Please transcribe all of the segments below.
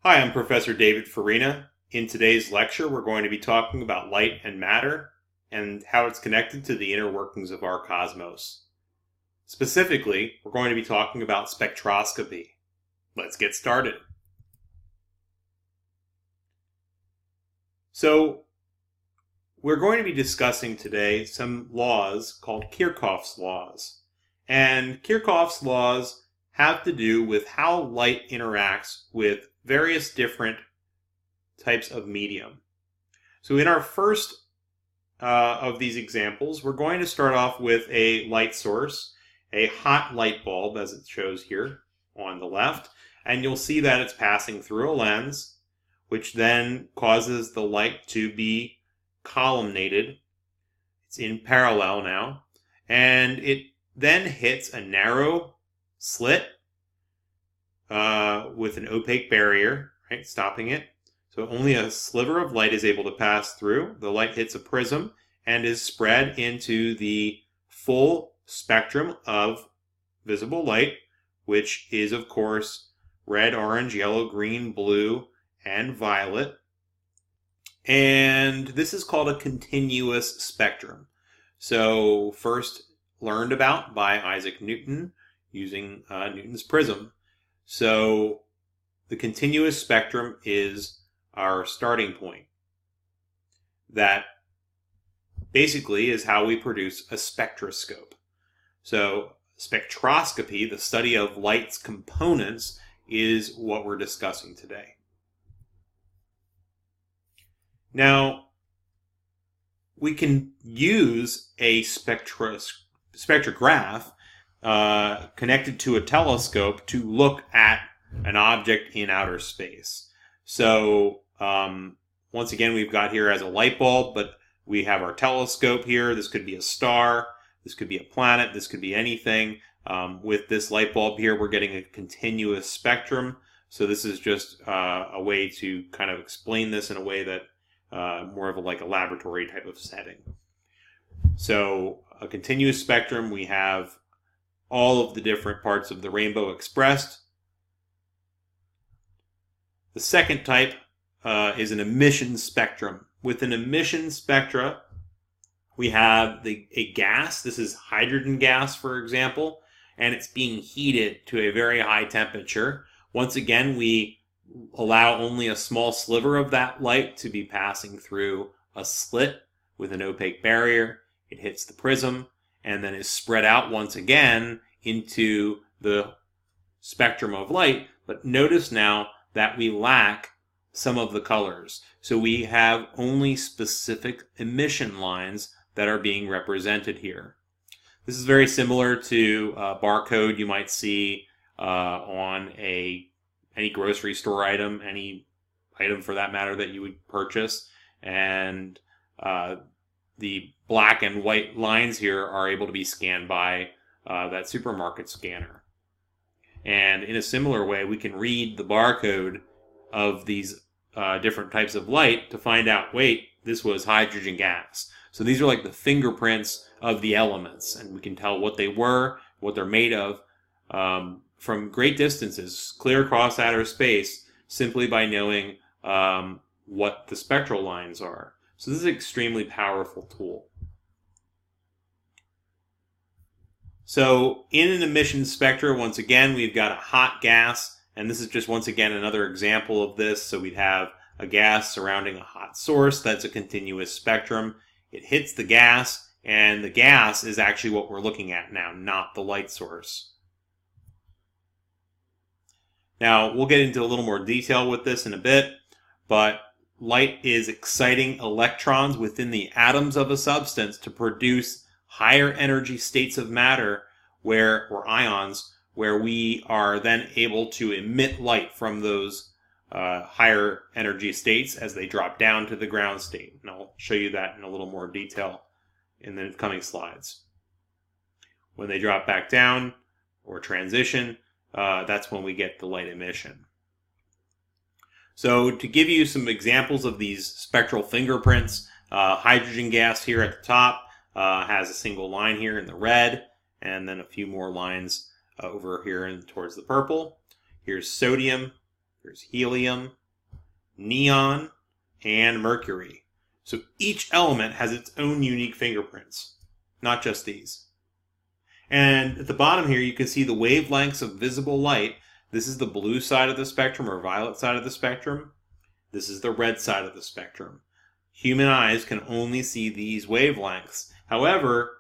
Hi, I'm Professor David Farina. In today's lecture, we're going to be talking about light and matter and how it's connected to the inner workings of our cosmos. Specifically, we're going to be talking about spectroscopy. Let's get started. So, we're going to be discussing today some laws called Kirchhoff's laws. And Kirchhoff's laws have to do with how light interacts with various different types of medium. So in our first of these examples, we're going to start off with a light source, a hot light bulb as it shows here on the left, and you'll see that it's passing through a lens, which then causes the light to be columnated. It's in parallel now, and it then hits a narrow slit with an opaque barrier, right, stopping it. So only a sliver of light is able to pass through. The light hits a prism and is spread into the full spectrum of visible light, which is, of course, red, orange, yellow, green, blue, and violet. And this is called a continuous spectrum. So first learned about by Isaac Newton using Newton's prism. So the continuous spectrum is our starting point. That basically is how we produce a spectroscope. So spectroscopy, the study of light's components, is what we're discussing today. Now, we can use a spectrograph connected to a telescope to look at an object in outer space. So once again, we've got here as a light bulb, but we have our telescope here. This could be a star, this could be a planet, this could be anything. With this light bulb here, we're getting a continuous spectrum. So this is just a way to kind of explain this in a way that more of a laboratory type of setting. So a continuous spectrum, we have all of the different parts of the rainbow expressed. The second type is an emission spectrum. With an emission spectra, we have a gas. This is hydrogen gas, for example, and it's being heated to a very high temperature. Once again, we allow only a small sliver of that light to be passing through a slit with an opaque barrier. It hits the prism and then is spread out once again into the spectrum of light. But notice now that we lack some of the colors. So we have only specific emission lines that are being represented here. This is very similar to a barcode you might see on any grocery store item, any item for that matter that you would purchase. And the black and white lines here are able to be scanned by that supermarket scanner. And in a similar way, we can read the barcode of these different types of light to find out, wait, this was hydrogen gas. So these are like the fingerprints of the elements, and we can tell what they were, what they're made of, from great distances, clear across outer space, simply by knowing what the spectral lines are. So this is an extremely powerful tool. So in an emission spectra, once again, we've got a hot gas, and this is just once again another example of this. So we'd have a gas surrounding a hot source. That's a continuous spectrum. It hits the gas, and the gas is actually what we're looking at now, not the light source. Now, we'll get into a little more detail with this in a bit, but light is exciting electrons within the atoms of a substance to produce higher energy states of matter, or ions, where we are then able to emit light from those higher energy states as they drop down to the ground state. And I'll show you that in a little more detail in the coming slides. When they drop back down or transition, that's when we get the light emission. So to give you some examples of these spectral fingerprints, hydrogen gas here at the top has a single line here in the red, and then a few more lines over here and towards the purple. Here's sodium there's helium, neon, and mercury. So each element has its own unique fingerprints, not just these. And at the bottom here, you can see the wavelengths of visible light. This is the blue side of the spectrum or violet side of the spectrum. This is the red side of the spectrum. Human eyes can only see these wavelengths. However,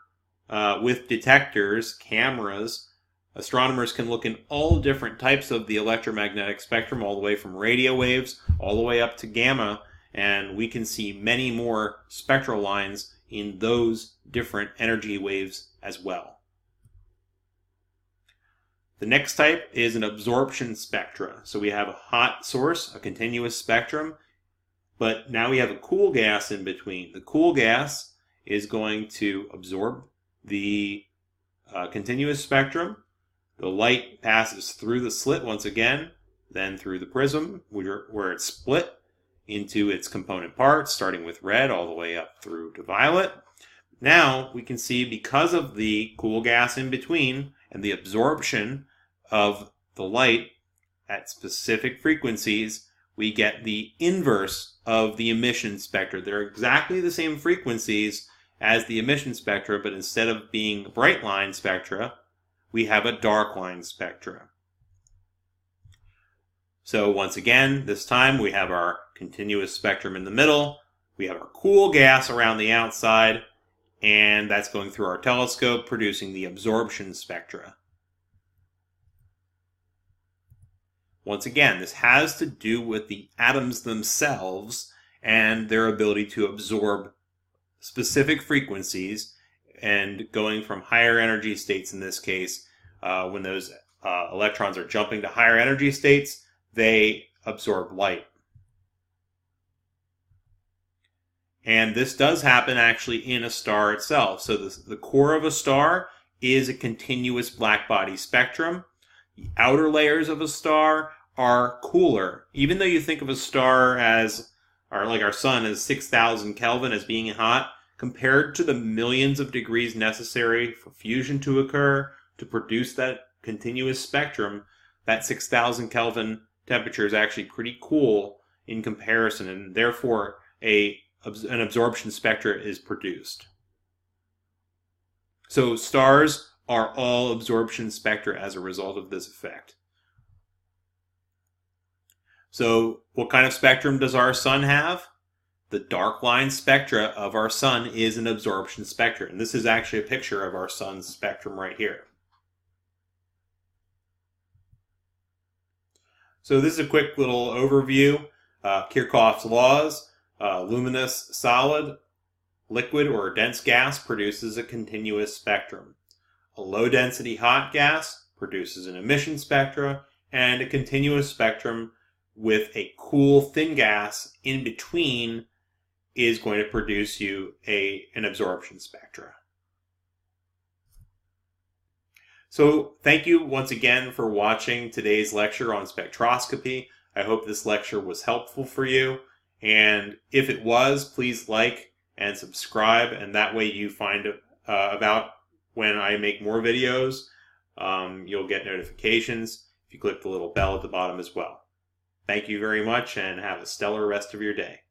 with detectors, cameras, astronomers can look in all different types of the electromagnetic spectrum, all the way from radio waves all the way up to gamma, and we can see many more spectral lines in those different energy waves as well. The next type is an absorption spectra. So we have a hot source, a continuous spectrum, but now we have a cool gas in between. The cool gas is going to absorb the continuous spectrum. The light passes through the slit once again, then through the prism, where it's split into its component parts, starting with red all the way up through to violet. Now we can see, because of the cool gas in between and the absorption of the light at specific frequencies, we get the inverse of the emission spectra. They're exactly the same frequencies as the emission spectra, but instead of being bright line spectra, we have a dark line spectra. So once again, this time we have our continuous spectrum in the middle, we have our cool gas around the outside, and that's going through our telescope, producing the absorption spectra. Once again, this has to do with the atoms themselves and their ability to absorb specific frequencies, and going from higher energy states in this case, when those electrons are jumping to higher energy states, they absorb light. And this does happen actually in a star itself. So the core of a star is a continuous black body spectrum. The outer layers of a star are cooler. Even though you think of a star as, or like our sun, as 6,000 Kelvin as being hot, compared to the millions of degrees necessary for fusion to occur to produce that continuous spectrum, that 6,000 Kelvin temperature is actually pretty cool in comparison, and therefore an absorption spectra is produced. So stars are all absorption spectra as a result of this effect. So what kind of spectrum does our sun have? The dark line spectra of our sun is an absorption spectra. And this is actually a picture of our sun's spectrum right here. So this is a quick little overview. Kirchhoff's laws. Luminous solid, liquid, or dense gas produces a continuous spectrum. A low-density hot gas produces an emission spectra, and a continuous spectrum with a cool thin gas in between is going to produce you an absorption spectra. So thank you once again for watching today's lecture on spectroscopy. I hope this lecture was helpful for you. And if it was, please like and subscribe, and that way you find about when I make more videos. You'll get notifications if you click the little bell at the bottom as well. Thank you very much, and have a stellar rest of your day.